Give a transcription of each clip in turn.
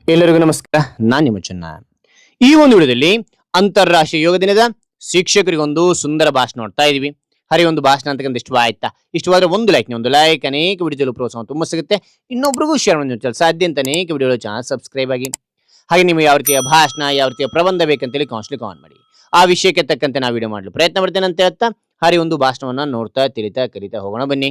ಎಲ್ಲರಿಗೂ ನಮಸ್ಕಾರ. ನಾನು ನಿಮ್ಮ ಚೆನ್ನ. ಈ ಒಂದು ವಿಡಿಯೋದಲ್ಲಿ ಅಂತಾರಾಷ್ಟ್ರೀಯ ಯೋಗ ದಿನದ ಶಿಕ್ಷಕರಿಗೊಂದು ಸುಂದರ ಭಾಷಣ ನೋಡ್ತಾ ಇದೀವಿ. ಹರಿ ಒಂದು ಭಾಷಣ ಅಂತಕ್ಕಂಥ ಇಷ್ಟವಾಯ್ತಾ? ಇಷ್ಟವಾದ್ರೆ ಒಂದು ಲೈಕ್, ಅನೇಕ ವಿಡಿಯೋದಲ್ಲಿ ಪ್ರೋತ್ಸಾಹ ತುಂಬ ಸಿಗುತ್ತೆ. ಇನ್ನೊಬ್ರಿಗೂ ಶೇರ್ ಮಾಡಿ ಸಾಧ್ಯ ಅಂತ ಅನೇಕ ವಿಡಿಯೋಗಳು ಚಾನಲ್ ಸಬ್ಸ್ಕ್ರೈಬ್ ಆಗಿ. ಹಾಗೆ ನೀವು ಯಾವ ರೀತಿಯ ಭಾಷಣ, ಯಾವ ರೀತಿಯ ಪ್ರಬಂಧ ಬೇಕಂತೇಳಿ ಕಾಮೆಂಟ್ ಮಾಡಿ. ಆ ವಿಷಯಕ್ಕೆ ತಕ್ಕಂತೆ ನಾವು ವಿಡಿಯೋ ಮಾಡಲು ಪ್ರಯತ್ನ ಪಡ್ತೇನೆ ಅಂತ ಹೇಳ್ತಾ ಹರಿ ಒಂದು ಭಾಷಣವನ್ನ ನೋಡ್ತಾ ಕಲಿತಾ ಹೋಗೋಣ ಬನ್ನಿ.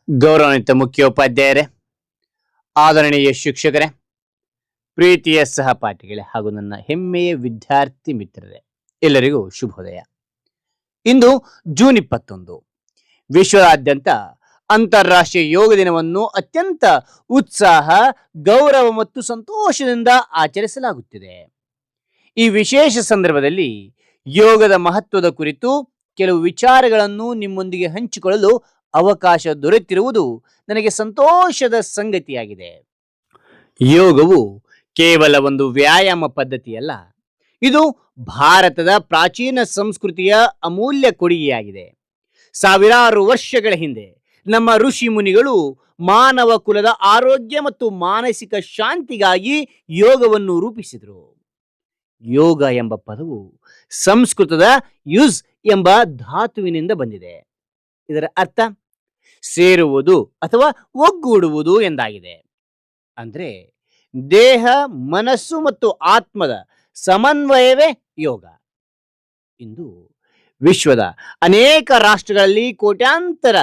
ಗೌರವಾನ್ವಿತ ಮುಖ್ಯೋಪಾಧ್ಯಾಯರೇ, ಆದರಣೀಯ ಶಿಕ್ಷಕರೇ, ಪ್ರೀತಿಯ ಸಹಪಾಠಿಗಳೇ ಹಾಗೂ ನನ್ನ ಹೆಮ್ಮೆಯ ವಿದ್ಯಾರ್ಥಿ ಮಿತ್ರರೇ, ಎಲ್ಲರಿಗೂ ಶುಭೋದಯ. ಇಂದು ಜೂನ್ 21, ವಿಶ್ವದಾದ್ಯಂತ ಅಂತಾರಾಷ್ಟ್ರೀಯ ಯೋಗ ದಿನವನ್ನು ಅತ್ಯಂತ ಉತ್ಸಾಹ, ಗೌರವ ಮತ್ತು ಸಂತೋಷದಿಂದ ಆಚರಿಸಲಾಗುತ್ತಿದೆ. ಈ ವಿಶೇಷ ಸಂದರ್ಭದಲ್ಲಿ ಯೋಗದ ಮಹತ್ವದ ಕುರಿತು ಕೆಲವು ವಿಚಾರಗಳನ್ನು ನಿಮ್ಮೊಂದಿಗೆ ಹಂಚಿಕೊಳ್ಳಲು ಅವಕಾಶ ದೊರೆತಿರುವುದು ನನಗೆ ಸಂತೋಷದ ಸಂಗತಿಯಾಗಿದೆ. ಯೋಗವು ಕೇವಲ ಒಂದು ವ್ಯಾಯಾಮ ಪದ್ಧತಿಯಲ್ಲ, ಇದು ಭಾರತದ ಪ್ರಾಚೀನ ಸಂಸ್ಕೃತಿಯ ಅಮೂಲ್ಯ ಕೊಡುಗೆಯಾಗಿದೆ. ಸಾವಿರಾರು ವರ್ಷಗಳ ಹಿಂದೆ ನಮ್ಮ ಋಷಿ ಮುನಿಗಳು ಮಾನವ ಕುಲದ ಆರೋಗ್ಯ ಮತ್ತು ಮಾನಸಿಕ ಶಾಂತಿಗಾಗಿ ಯೋಗವನ್ನು ರೂಪಿಸಿದರು. ಯೋಗ ಎಂಬ ಪದವು ಸಂಸ್ಕೃತದ ಯುಜ್ ಎಂಬ ಧಾತುವಿನಿಂದ ಬಂದಿದೆ. ಇದರ ಅರ್ಥ ಸೇರುವುದು ಅಥವಾ ಒಗ್ಗೂಡುವುದು ಎಂದಾಗಿದೆ. ಅಂದ್ರೆ ದೇಹ, ಮನಸ್ಸು ಮತ್ತು ಆತ್ಮದ ಸಮನ್ವಯವೇ ಯೋಗ. ಇಂದು ವಿಶ್ವದ ಅನೇಕ ರಾಷ್ಟ್ರಗಳಲ್ಲಿ ಕೋಟ್ಯಾಂತರ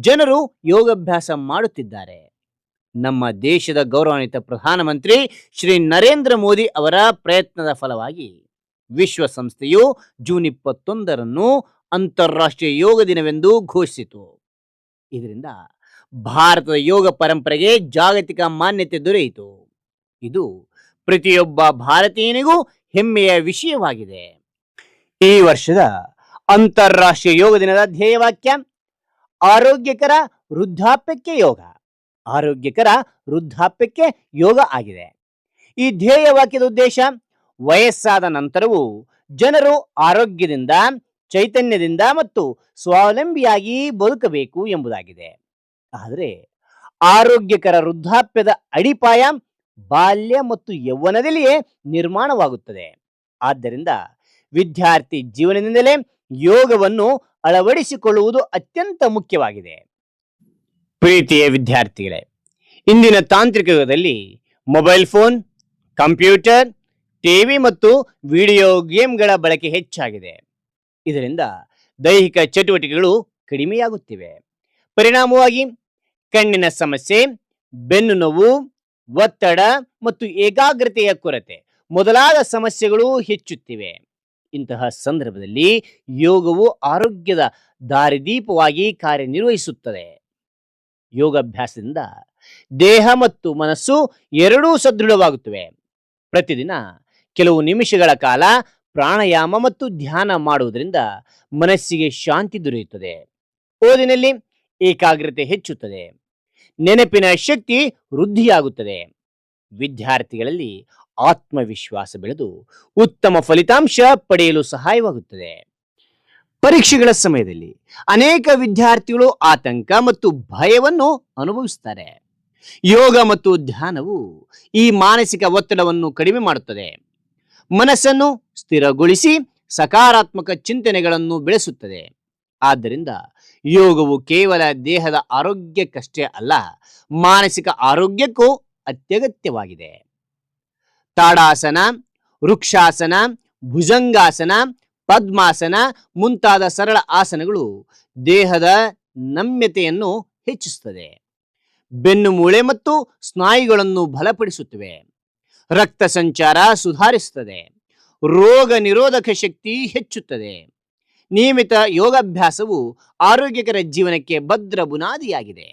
ಜನರು ಯೋಗಾಭ್ಯಾಸ ಮಾಡುತ್ತಿದ್ದಾರೆ. ನಮ್ಮ ದೇಶದ ಗೌರವಾನ್ವಿತ ಪ್ರಧಾನಮಂತ್ರಿ ಶ್ರೀ ನರೇಂದ್ರ ಮೋದಿ ಅವರ ಪ್ರಯತ್ನದ ಫಲವಾಗಿ ವಿಶ್ವಸಂಸ್ಥೆಯು ಜೂನ್ 21 ಅಂತಾರಾಷ್ಟ್ರೀಯ ಯೋಗ ದಿನವೆಂದು ಘೋಷಿಸಿತು. ಇದರಿಂದ ಭಾರತದ ಯೋಗ ಪರಂಪರೆಗೆ ಜಾಗತಿಕ ಮಾನ್ಯತೆ ದೊರೆಯಿತು. ಇದು ಪ್ರತಿಯೊಬ್ಬ ಭಾರತೀಯನಿಗೂ ಹೆಮ್ಮೆಯ ವಿಷಯವಾಗಿದೆ. ಈ ವರ್ಷದ ಅಂತಾರಾಷ್ಟ್ರೀಯ ಯೋಗ ದಿನದ ಧ್ಯೇಯವಾಕ್ಯ ಆರೋಗ್ಯಕರ ವೃದ್ಧಾಪ್ಯಕ್ಕೆ ಯೋಗ. ಆರೋಗ್ಯಕರ ವೃದ್ಧಾಪ್ಯಕ್ಕೆ ಯೋಗ ಆಗಿದೆ. ಈ ಧ್ಯೇಯವಾಕ್ಯದ ಉದ್ದೇಶ ವಯಸ್ಸಾದ ನಂತರವೂ ಜನರು ಆರೋಗ್ಯದಿಂದ, ಚೈತನ್ಯದಿಂದ ಮತ್ತು ಸ್ವಾವಲಂಬಿಯಾಗಿ ಬದುಕಬೇಕು ಎಂಬುದಾಗಿದೆ. ಆದರೆ ಆರೋಗ್ಯಕರ ವೃದ್ಧಾಪ್ಯದ ಅಡಿಪಾಯ ಬಾಲ್ಯ ಮತ್ತು ಯೌವನದಲ್ಲಿಯೇ ನಿರ್ಮಾಣವಾಗುತ್ತದೆ. ಆದ್ದರಿಂದ ವಿದ್ಯಾರ್ಥಿ ಜೀವನದಿಂದಲೇ ಯೋಗವನ್ನು ಅಳವಡಿಸಿಕೊಳ್ಳುವುದು ಅತ್ಯಂತ ಮುಖ್ಯವಾಗಿದೆ. ಪ್ರೀತಿಯ ವಿದ್ಯಾರ್ಥಿಗಳೇ, ಇಂದಿನ ತಾಂತ್ರಿಕ ಯುಗದಲ್ಲಿ ಮೊಬೈಲ್ ಫೋನ್, ಕಂಪ್ಯೂಟರ್, ಟಿವಿ ಮತ್ತು ವಿಡಿಯೋ ಗೇಮ್ಗಳ ಬಳಕೆ ಹೆಚ್ಚಾಗಿದೆ. ಇದರಿಂದ ದೈಹಿಕ ಚಟುವಟಿಕೆಗಳು ಕಡಿಮೆಯಾಗುತ್ತಿವೆ. ಪರಿಣಾಮವಾಗಿ ಕಣ್ಣಿನ ಸಮಸ್ಯೆ, ಬೆನ್ನು ನೋವು, ಒತ್ತಡ ಮತ್ತು ಏಕಾಗ್ರತೆಯ ಕೊರತೆ ಮೊದಲಾದ ಸಮಸ್ಯೆಗಳು ಹೆಚ್ಚುತ್ತಿವೆ. ಇಂತಹ ಸಂದರ್ಭದಲ್ಲಿ ಯೋಗವು ಆರೋಗ್ಯದ ದಾರಿದೀಪವಾಗಿ ಕಾರ್ಯನಿರ್ವಹಿಸುತ್ತದೆ. ಯೋಗಾಭ್ಯಾಸದಿಂದ ದೇಹ ಮತ್ತು ಮನಸ್ಸು ಎರಡೂ ಸದೃಢವಾಗುತ್ತವೆ. ಪ್ರತಿದಿನ ಕೆಲವು ನಿಮಿಷಗಳ ಕಾಲ ಪ್ರಾಣಾಯಾಮ ಮತ್ತು ಧ್ಯಾನ ಮಾಡುವುದರಿಂದ ಮನಸ್ಸಿಗೆ ಶಾಂತಿ ದೊರೆಯುತ್ತದೆ. ಓದಿನಲ್ಲಿ ಏಕಾಗ್ರತೆ ಹೆಚ್ಚುತ್ತದೆ. ನೆನಪಿನ ಶಕ್ತಿ ವೃದ್ಧಿಯಾಗುತ್ತದೆ. ವಿದ್ಯಾರ್ಥಿಗಳಲ್ಲಿ ಆತ್ಮವಿಶ್ವಾಸ ಬೆಳೆದು ಉತ್ತಮ ಫಲಿತಾಂಶ ಪಡೆಯಲು ಸಹಾಯವಾಗುತ್ತದೆ. ಪರೀಕ್ಷೆಗಳ ಸಮಯದಲ್ಲಿ ಅನೇಕ ವಿದ್ಯಾರ್ಥಿಗಳು ಆತಂಕ ಮತ್ತು ಭಯವನ್ನು ಅನುಭವಿಸುತ್ತಾರೆ. ಯೋಗ ಮತ್ತು ಧ್ಯಾನವು ಈ ಮಾನಸಿಕ ಒತ್ತಡವನ್ನು ಕಡಿಮೆ ಮಾಡುತ್ತದೆ. ಮನಸ್ಸನ್ನು ಸ್ಥಿರಗೊಳಿಸಿ ಸಕಾರಾತ್ಮಕ ಚಿಂತನೆಗಳನ್ನು ಬೆಳೆಸುತ್ತದೆ. ಆದ್ದರಿಂದ ಯೋಗವು ಕೇವಲ ದೇಹದ ಆರೋಗ್ಯಕ್ಕಷ್ಟೇ ಅಲ್ಲ, ಮಾನಸಿಕ ಆರೋಗ್ಯಕ್ಕೂ ಅತ್ಯಗತ್ಯವಾಗಿದೆ. ತಾಡಾಸನ, ವೃಕ್ಷಾಸನ, ಭುಜಂಗಾಸನ, ಪದ್ಮಾಸನ ಮುಂತಾದ ಸರಳ ಆಸನಗಳು ದೇಹದ ನಮ್ಯತೆಯನ್ನು ಹೆಚ್ಚಿಸುತ್ತದೆ. ಬೆನ್ನು ಮೂಳೆ ಮತ್ತು ಸ್ನಾಯುಗಳನ್ನು ಬಲಪಡಿಸುತ್ತವೆ. ರಕ್ತ ಸಂಚಾರ ಸುಧಾರಿಸುತ್ತದೆ. ರೋಗ ನಿರೋಧಕ ಶಕ್ತಿ ಹೆಚ್ಚುತ್ತದೆ. ನಿಯಮಿತ ಯೋಗಾಭ್ಯಾಸವು ಆರೋಗ್ಯಕರ ಜೀವನಕ್ಕೆ ಭದ್ರ ಬುನಾದಿಯಾಗಿದೆ.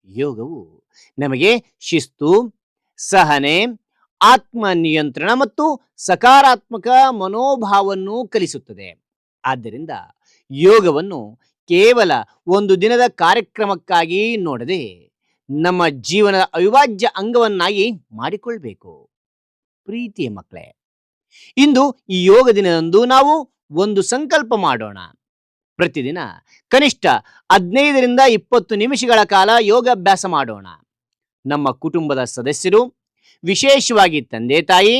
ಯೋಗವು ನಮಗೆ ಶಿಸ್ತು, ಸಹನೆ, ಆತ್ಮ ನಿಯಂತ್ರಣ ಮತ್ತು ಸಕಾರಾತ್ಮಕ ಮನೋಭಾವವನ್ನು ಕಲಿಸುತ್ತದೆ. ಆದ್ದರಿಂದ ಯೋಗವನ್ನು ಕೇವಲ ಒಂದು ದಿನದ ಕಾರ್ಯಕ್ರಮಕ್ಕಾಗಿ ನೋಡದೆ ನಮ್ಮ ಜೀವನದ ಅವಿಭಾಜ್ಯ ಅಂಗವನ್ನಾಗಿ ಮಾಡಿಕೊಳ್ಬೇಕು. ಪ್ರೀತಿಯ ಮಕ್ಕಳೇ, ಇಂದು ಈ ಯೋಗ ದಿನದಂದು ನಾವು ಒಂದು ಸಂಕಲ್ಪ ಮಾಡೋಣ. ಪ್ರತಿದಿನ ಕನಿಷ್ಠ 15ರಿಂದ 20 ನಿಮಿಷಗಳ ಕಾಲ ಯೋಗಾಭ್ಯಾಸ ಮಾಡೋಣ. ನಮ್ಮ ಕುಟುಂಬದ ಸದಸ್ಯರು, ವಿಶೇಷವಾಗಿ ತಂದೆ ತಾಯಿ,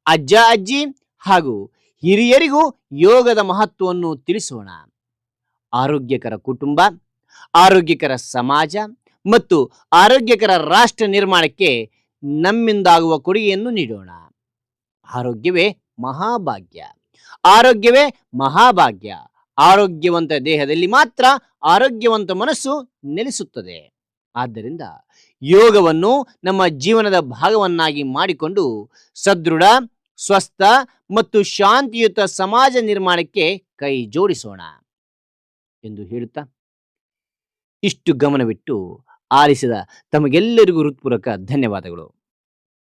ಅಜ್ಜ ಅಜ್ಜಿ ಹಾಗೂ ಹಿರಿಯರಿಗೂ ಯೋಗದ ಮಹತ್ವವನ್ನು ತಿಳಿಸೋಣ. ಆರೋಗ್ಯಕರ ಕುಟುಂಬ, ಆರೋಗ್ಯಕರ ಸಮಾಜ ಮತ್ತು ಆರೋಗ್ಯಕರ ರಾಷ್ಟ್ರ ನಿರ್ಮಾಣಕ್ಕೆ ನಮ್ಮಿಂದಾಗುವ ಕೊಡುಗೆಯನ್ನು ನೀಡೋಣ. ಆರೋಗ್ಯವೇ ಮಹಾಭಾಗ್ಯ. ಆರೋಗ್ಯವೇ ಮಹಾಭಾಗ್ಯ. ಆರೋಗ್ಯವಂತ ದೇಹದಲ್ಲಿ ಮಾತ್ರ ಆರೋಗ್ಯವಂತ ಮನಸ್ಸು ನೆಲೆಸುತ್ತದೆ. ಆದ್ದರಿಂದ ಯೋಗವನ್ನು ನಮ್ಮ ಜೀವನದ ಭಾಗವನ್ನಾಗಿ ಮಾಡಿಕೊಂಡು ಸದೃಢ, ಸ್ವಸ್ಥ ಮತ್ತು ಶಾಂತಿಯುತ ಸಮಾಜ ನಿರ್ಮಾಣಕ್ಕೆ ಕೈ ಜೋಡಿಸೋಣ ಎಂದು ಹೇಳುತ್ತಾ ಇಷ್ಟು ಗಮನವಿಟ್ಟು ಆಲಿಸಿದ ತಮಗೆಲ್ಲರಿಗೂ ಹೃತ್ಪೂರ್ವಕ ಧನ್ಯವಾದಗಳು.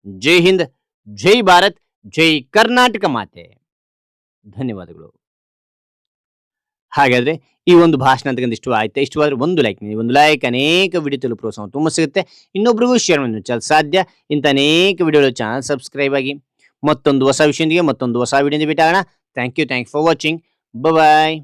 ಜೈ ಹಿಂದ್, ಜೈ ಭಾರತ್, ಜೈ ಕರ್ನಾಟಕ ಮಾತೆ. ಧನ್ಯವಾದಗಳು. ಹಾಗಾದ್ರೆ ಈ ಒಂದು ಭಾಷಣ ಅಂತಕ್ಕಂಥ ಇಷ್ಟವಾದ್ರೆ ಒಂದು ಲೈಕ್ ನೀಡಿ. ಒಂದು ಲೈಕ್ ಅನೇಕ ವಿಡಿಯೋ ತಲುಪಲು ಪ್ರೋತ್ಸಾಹ ತುಂಬ ಸಿಗುತ್ತೆ. ಇನ್ನೊಬ್ರಿಗೂ ಶೇರ್ ಮಾಡಿ ಸಾಧ್ಯ. ಇಂಥ ಅನೇಕ ವಿಡಿಯೋಗಳು ಚಾನಲ್ ಸಬ್ಸ್ಕ್ರೈಬ್ ಆಗಿ. ಮತ್ತೊಂದು ಹೊಸ ವಿಷಯದೊಂದಿಗೆ ಮತ್ತೊಂದು ಹೊಸ ವಿಡಿಯೋದಿಂದ ಭೇಟಿಯಾಗೋಣ. Thank you for watching. Bye.